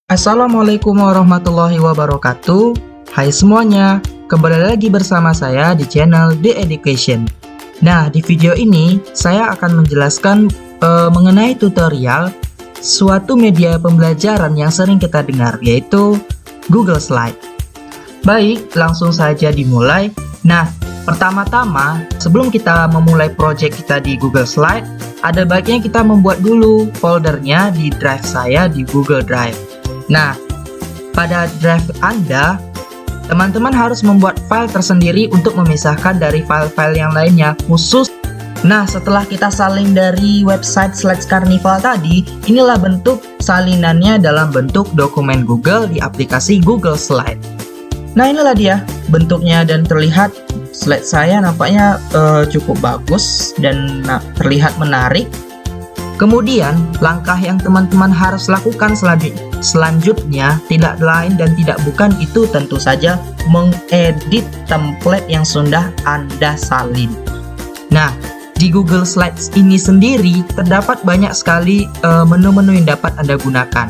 Assalamualaikum warahmatullahi wabarakatuh. Hai semuanya, kembali lagi bersama saya di channel The Education. Nah, di video ini saya akan menjelaskan mengenai tutorial suatu media pembelajaran yang sering kita dengar, yaitu Google Slide. Baik, langsung saja dimulai. Nah, pertama-tama sebelum kita memulai project kita di Google Slide, ada baiknya kita membuat dulu foldernya di drive saya di Google Drive. Nah, pada drive Anda, teman-teman harus membuat file tersendiri untuk memisahkan dari file-file yang lainnya khusus. Nah, setelah kita salin dari website Slides Carnival tadi, inilah bentuk salinannya dalam bentuk dokumen Google di aplikasi Google Slide. Nah, inilah dia bentuknya dan terlihat slide saya nampaknya cukup bagus dan terlihat menarik. Kemudian, langkah yang teman-teman harus lakukan selanjutnya tidak lain dan tidak bukan itu tentu saja mengedit template yang sudah Anda salin. Nah, di Google Slides ini sendiri terdapat banyak sekali menu-menu yang dapat Anda gunakan.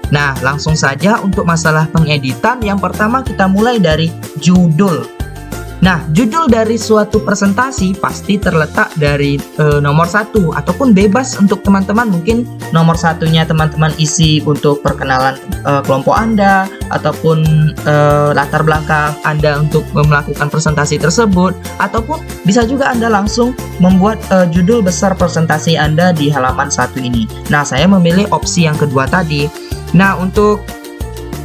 Nah, langsung saja untuk masalah pengeditan, yang pertama kita mulai dari judul. Nah, judul dari suatu presentasi pasti terletak dari nomor 1 ataupun bebas untuk teman-teman. Mungkin nomor satunya teman-teman isi untuk perkenalan kelompok Anda ataupun latar belakang Anda untuk melakukan presentasi tersebut, ataupun bisa juga Anda langsung membuat judul besar presentasi Anda di halaman 1 ini. Nah, saya memilih opsi yang kedua tadi. Nah, untuk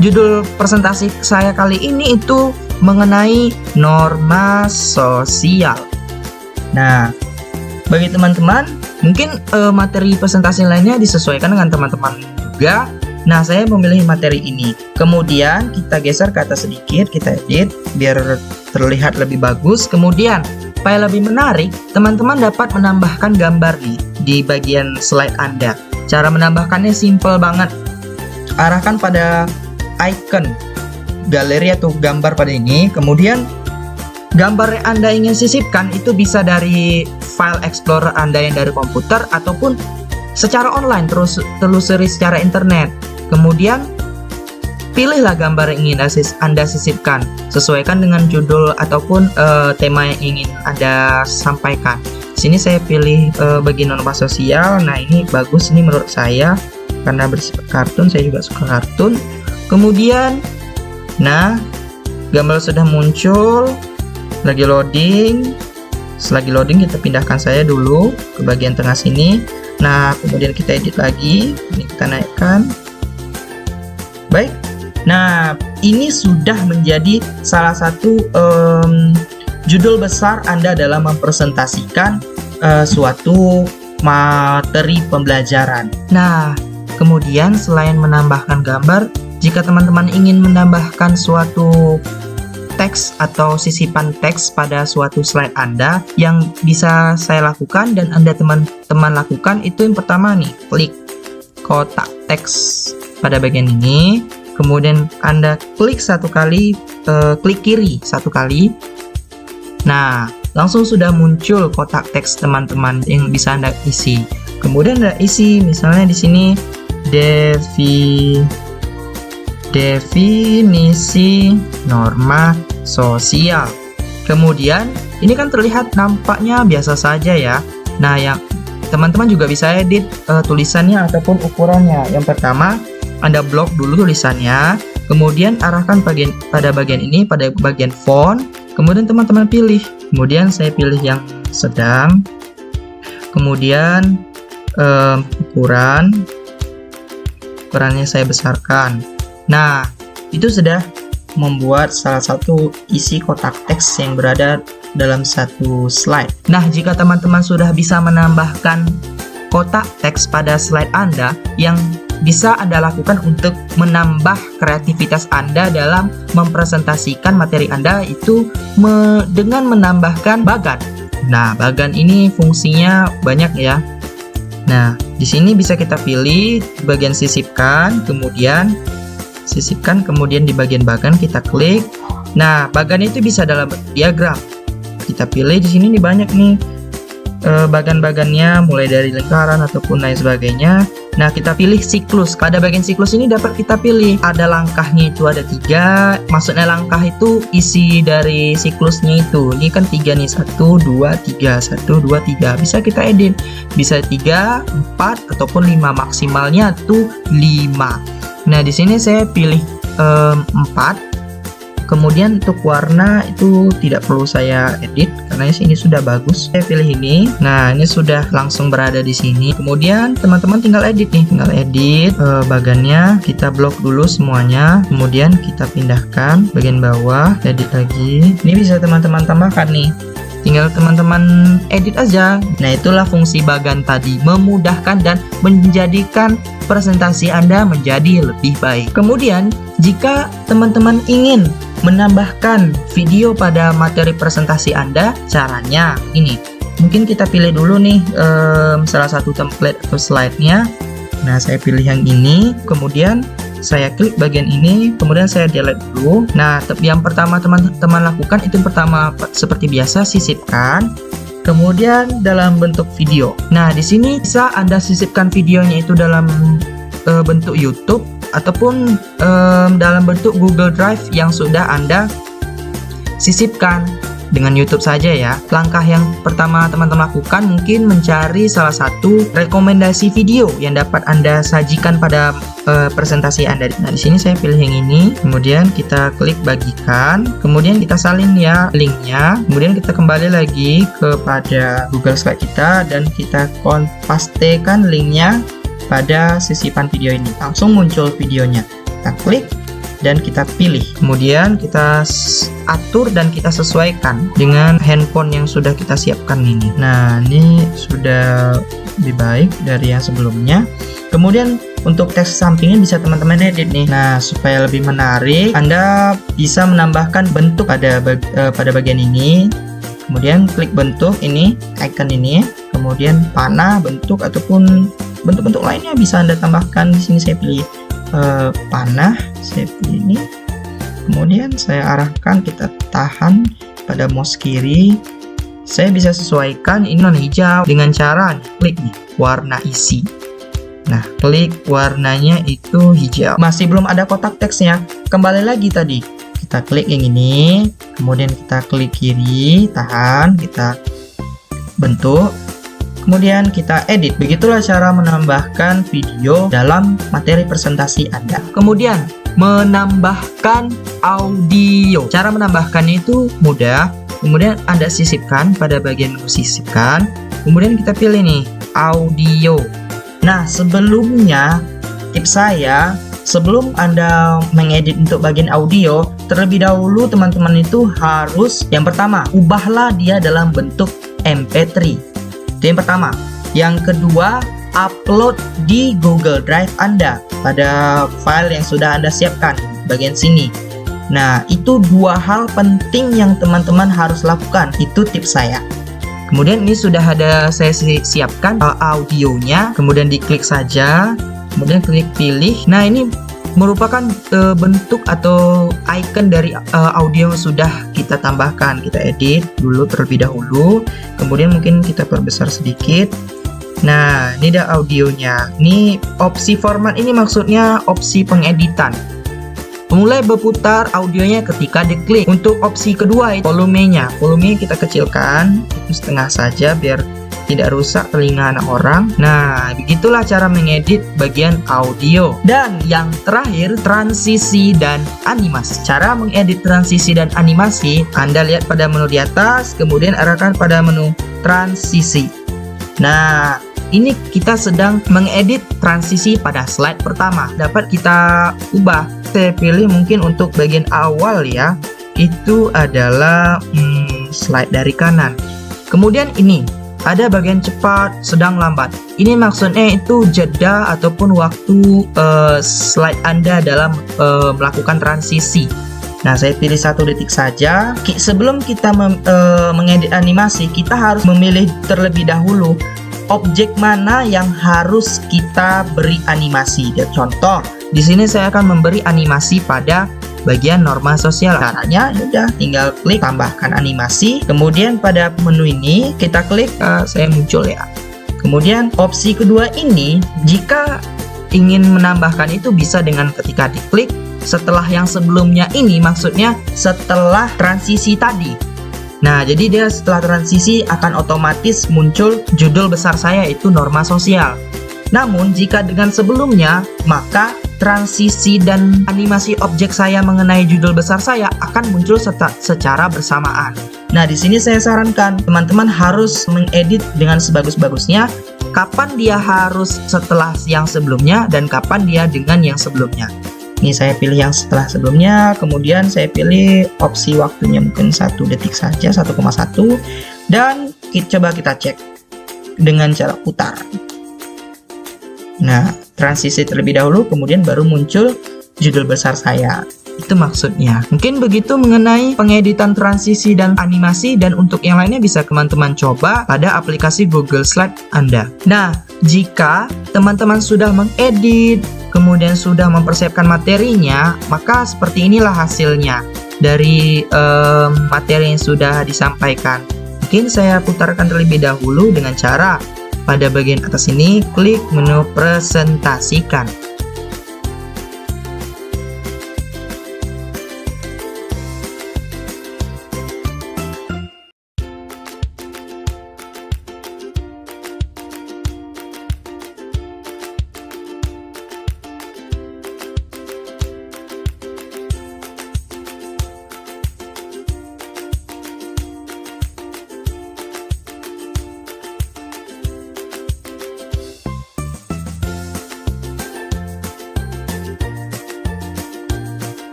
judul presentasi saya kali ini itu mengenai norma sosial. Nah, bagi teman-teman, mungkin materi presentasi lainnya disesuaikan dengan teman-teman juga. Nah, saya memilih materi ini. Kemudian kita geser ke atas sedikit, kita edit biar terlihat lebih bagus. Kemudian, supaya lebih menarik, teman-teman dapat menambahkan gambar nih di bagian slide Anda. Cara menambahkannya simple banget. Arahkan pada icon galeri atau gambar pada ini, kemudian gambar yang Anda ingin sisipkan itu bisa dari file explorer Anda yang dari komputer ataupun secara online, terus telusuri secara internet. Kemudian pilihlah gambar yang ingin Anda sisipkan, sesuaikan dengan judul ataupun tema yang ingin Anda sampaikan. Sini saya pilih bagian norma sosial. Nah, ini bagus ini menurut saya karena bersifat kartun, saya juga suka kartun. Kemudian, nah, gambar sudah muncul, lagi loading. Selagi loading kita pindahkan saya dulu ke bagian tengah sini. Nah, kemudian kita edit lagi, ini kita naikkan. Baik, nah ini sudah menjadi salah satu judul besar Anda dalam mempresentasikan suatu materi pembelajaran. Nah, kemudian selain menambahkan gambar, jika teman-teman ingin menambahkan suatu teks atau sisipan teks pada suatu slide Anda, yang bisa saya lakukan dan Anda teman-teman lakukan itu yang pertama nih, klik kotak teks pada bagian ini, kemudian Anda klik satu kali, klik kiri satu kali. Nah, langsung sudah muncul kotak teks teman-teman yang bisa Anda isi. Kemudian Anda isi misalnya di sini definisi norma sosial. Kemudian ini kan terlihat nampaknya biasa saja ya. Nah, yang teman-teman juga bisa edit tulisannya ataupun ukurannya. Yang pertama, Anda blok dulu tulisannya, kemudian arahkan pada bagian ini, pada bagian font, kemudian teman-teman pilih. Kemudian saya pilih yang sedang. Kemudian ukurannya saya besarkan. Nah, itu sudah membuat salah satu isi kotak teks yang berada dalam satu slide. Nah, jika teman-teman sudah bisa menambahkan kotak teks pada slide Anda, yang bisa Anda lakukan untuk menambah kreativitas Anda dalam mempresentasikan materi Anda itu dengan menambahkan bagan. Nah, bagan ini fungsinya banyak ya. Nah, di sini bisa kita pilih bagian sisipkan, kemudian sisipkan, kemudian di bagian bagan kita klik. Nah, bagan itu bisa dalam diagram. Kita pilih di sini nih banyak nih bagan-bagannya, mulai dari lingkaran ataupun lain sebagainya. Nah, kita pilih siklus. Pada bagian siklus ini dapat kita pilih ada langkahnya itu ada 3. Maksudnya langkah itu isi dari siklusnya itu. Ini kan 3 nih, 1, 2, 3, 1, 2, 3. Bisa kita edit. Bisa 3, 4 ataupun 5. Maksimalnya tuh 5. Nah, di sini saya pilih 4. Kemudian untuk warna itu tidak perlu saya edit karena ini sudah bagus. Saya pilih ini. Nah, ini sudah langsung berada di sini. Kemudian teman-teman tinggal edit nih, tinggal edit bagannya. Kita blok dulu semuanya. Kemudian kita pindahkan bagian bawah, edit lagi. Ini bisa teman-teman tambahkan nih. Tinggal teman-teman edit aja. Nah, itulah fungsi bagan tadi, memudahkan dan menjadikan presentasi Anda menjadi lebih baik. Kemudian, jika teman-teman ingin menambahkan video pada materi presentasi Anda, caranya ini. Mungkin kita pilih dulu nih salah satu template atau slide-nya. Nah, saya pilih yang ini. Kemudian saya klik bagian ini, kemudian saya delete dulu. Nah, yang pertama teman-teman lakukan itu pertama seperti biasa sisipkan. Kemudian dalam bentuk video. Nah, di sini bisa Anda sisipkan videonya itu dalam bentuk YouTube ataupun dalam bentuk Google Drive yang sudah Anda sisipkan dengan YouTube saja ya. Langkah yang pertama teman-teman lakukan mungkin mencari salah satu rekomendasi video yang dapat Anda sajikan pada presentasi Anda. Nah, di sini saya pilih yang ini. Kemudian kita klik bagikan. Kemudian kita salin ya linknya. Kemudian kita kembali lagi kepada Google Slide kita dan kita pastekan linknya pada sisipan video ini. Langsung muncul videonya. Kita klik dan kita pilih. Kemudian kita atur dan kita sesuaikan dengan handphone yang sudah kita siapkan ini. Nah, ini sudah lebih baik dari yang sebelumnya. Kemudian untuk teks sampingnya bisa teman-teman edit nih. Nah, supaya lebih menarik, Anda bisa menambahkan bentuk pada bagian ini. Kemudian klik bentuk ini, icon ini. Kemudian panah, bentuk ataupun bentuk-bentuk lainnya bisa Anda tambahkan. Di sini saya pilih panah, saya pilih ini. Kemudian saya arahkan, kita tahan pada mouse kiri. Saya bisa sesuaikan ini non hijau dengan cara klik nih, warna isi. Nah, klik warnanya itu hijau. Masih belum ada kotak teksnya. Kembali lagi tadi. Kita klik yang ini, kemudian kita klik kiri, tahan, kita bentuk. Kemudian kita edit. Begitulah cara menambahkan video dalam materi presentasi Anda. Kemudian menambahkan audio. Cara menambahkannya itu mudah. Kemudian Anda sisipkan pada bagian sisipkan. Kemudian kita pilih nih audio. Nah, sebelumnya tips saya, sebelum Anda mengedit untuk bagian audio, terlebih dahulu teman-teman itu harus yang pertama, ubahlah dia dalam bentuk MP3. Itu yang pertama. Yang kedua, upload di Google Drive Anda pada file yang sudah Anda siapkan bagian sini. Nah, itu dua hal penting yang teman-teman harus lakukan. Itu tips saya. Kemudian ini sudah ada saya siapkan audionya. Kemudian diklik saja. Kemudian klik pilih. Nah, ini merupakan bentuk atau icon dari audio yang sudah kita tambahkan. Kita edit dulu terlebih dahulu, kemudian mungkin kita perbesar sedikit. Nah, ini ada audionya. Ini opsi format ini maksudnya opsi pengeditan. Mulai berputar audionya ketika diklik. Untuk opsi kedua, volumenya kita kecilkan itu setengah saja biar tidak rusak telinga anak orang. Nah, begitulah cara mengedit bagian audio. Dan yang terakhir, transisi dan animasi. Cara mengedit transisi dan animasi, Anda lihat pada menu di atas, kemudian arahkan pada menu transisi. Nah, ini kita sedang mengedit transisi pada slide pertama. Dapat kita ubah. Saya pilih mungkin untuk bagian awal ya, itu adalah slide dari kanan. Kemudian ini ada bagian cepat, sedang, lambat. Ini maksudnya itu jeda ataupun waktu slide Anda dalam melakukan transisi. Nah, saya pilih 1 detik saja. Sebelum kita mengedit animasi, kita harus memilih terlebih dahulu objek mana yang harus kita beri animasi. Contoh, di sini saya akan memberi animasi pada bagian norma sosial. Caranya udah tinggal klik tambahkan animasi. Kemudian pada menu ini kita klik saya muncul ya. Kemudian opsi kedua ini, jika ingin menambahkan itu bisa dengan ketika diklik setelah yang sebelumnya ini, maksudnya setelah transisi tadi. Nah, jadi dia setelah transisi akan otomatis muncul judul besar saya, itu norma sosial. Namun, jika dengan sebelumnya, maka transisi dan animasi objek saya mengenai judul besar saya akan muncul secara bersamaan. Nah, di sini saya sarankan teman-teman harus mengedit dengan sebagus-bagusnya. Kapan dia harus setelah yang sebelumnya dan kapan dia dengan yang sebelumnya. Ini saya pilih yang setelah sebelumnya, kemudian saya pilih opsi waktunya mungkin 1 detik saja, 1,1, dan coba kita cek dengan cara putar. Nah, transisi terlebih dahulu, kemudian baru muncul judul besar saya. Itu maksudnya. Mungkin begitu mengenai pengeditan transisi dan animasi, dan untuk yang lainnya bisa teman-teman coba pada aplikasi Google Slide Anda. Nah, jika teman-teman sudah mengedit, kemudian sudah mempersiapkan materinya, maka seperti inilah hasilnya dari materi yang sudah disampaikan. Mungkin saya putarkan terlebih dahulu dengan cara pada bagian atas ini, klik menu presentasikan.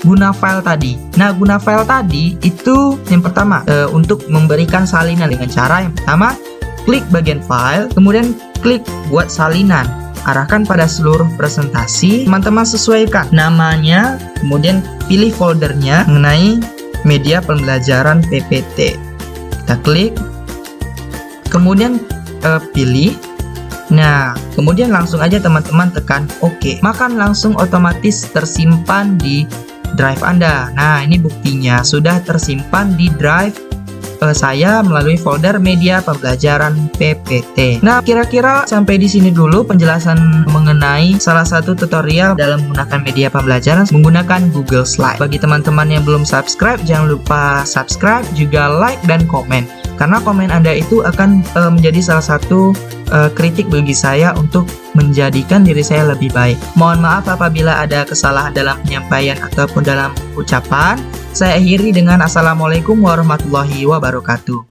Guna file tadi. Nah, guna file tadi itu yang pertama untuk memberikan salinan dengan cara yang pertama, klik bagian file, kemudian klik buat salinan. Arahkan pada seluruh presentasi, teman-teman sesuaikan namanya, kemudian pilih foldernya mengenai media pembelajaran PPT. Kita klik, kemudian pilih. Nah, kemudian langsung aja teman-teman tekan OK. Maka langsung otomatis tersimpan di drive Anda. Nah, ini buktinya sudah tersimpan di drive saya melalui folder media pembelajaran PPT. Nah, kira-kira sampai di sini dulu penjelasan mengenai salah satu tutorial dalam menggunakan media pembelajaran menggunakan Google Slide. Bagi teman-teman yang belum subscribe, jangan lupa subscribe, juga like dan komen. Karena komen Anda itu akan menjadi salah satu kritik bagi saya untuk menjadikan diri saya lebih baik. Mohon maaf apabila ada kesalahan dalam penyampaian ataupun dalam ucapan. Saya akhiri dengan Assalamualaikum warahmatullahi wabarakatuh.